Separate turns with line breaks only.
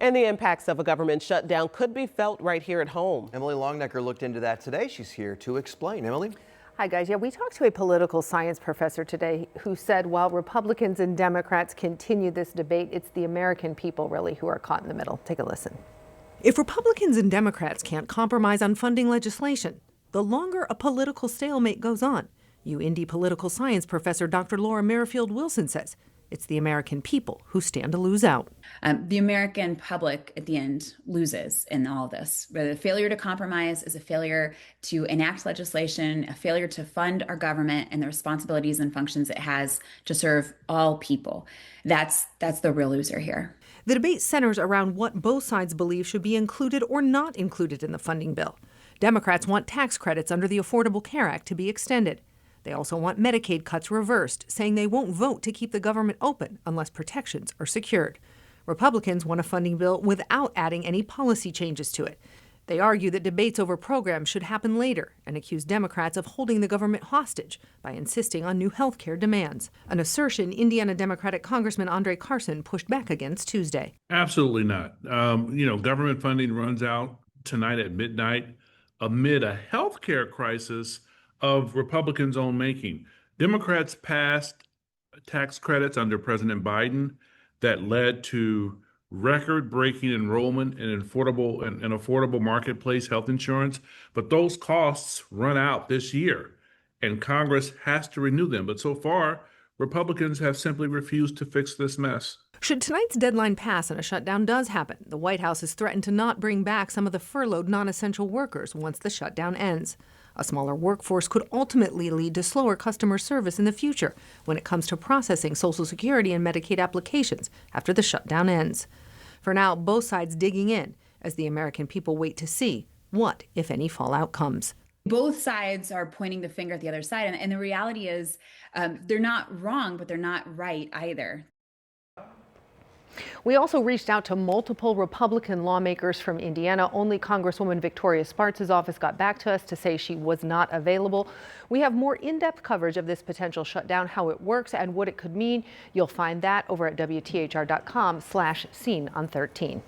And the impacts of a government shutdown could be felt right here at home.
Emily Longnecker looked into that today. She's here to explain. Emily?
Hi, guys. Yeah, we talked to a political science professor today who said while Republicans and Democrats continue this debate, it's the American people really who are caught in the middle. Take a listen.
If Republicans and Democrats can't compromise on funding legislation, the longer a political stalemate goes on, UIndy political science professor Dr. Laura Merrifield-Wilson says it's the American people who stand to lose out.
The American public at the end loses in all this. The failure to compromise is a failure to enact legislation, a failure to fund our government and the responsibilities and functions it has to serve all people. That's the real loser here.
The debate centers around what both sides believe should be included or not included in the funding bill. Democrats want tax credits under the Affordable Care Act to be extended. They also want Medicaid cuts reversed, saying they won't vote to keep the government open unless protections are secured. Republicans want a funding bill without adding any policy changes to it. They argue that debates over programs should happen later and accuse Democrats of holding the government hostage by insisting on new health care demands, an assertion Indiana Democratic Congressman Andre Carson pushed back against Tuesday.
Absolutely not. Government funding runs out tonight at midnight amid a health care crisis of Republicans' own making. Democrats passed tax credits under President Biden that led to record-breaking enrollment in affordable marketplace health insurance, but those costs run out this year, and Congress has to renew them. But so far, Republicans have simply refused to fix this mess.
Should tonight's deadline pass and a shutdown does happen, the White House has threatened to not bring back some of the furloughed non-essential workers once the shutdown ends. A smaller workforce could ultimately lead to slower customer service in the future when it comes to processing Social Security and Medicaid applications after the shutdown ends. For now, both sides digging in as the American people wait to see what, if any, fallout comes.
Both sides are pointing the finger at the other side. And the reality is they're not wrong, but they're not right either.
We also reached out to multiple Republican lawmakers from Indiana. Only Congresswoman Victoria Spartz's office got back to us to say she was not available. We have more in-depth coverage of this potential shutdown, how it works, and what it could mean. You'll find that over at WTHR.com/scene on 13.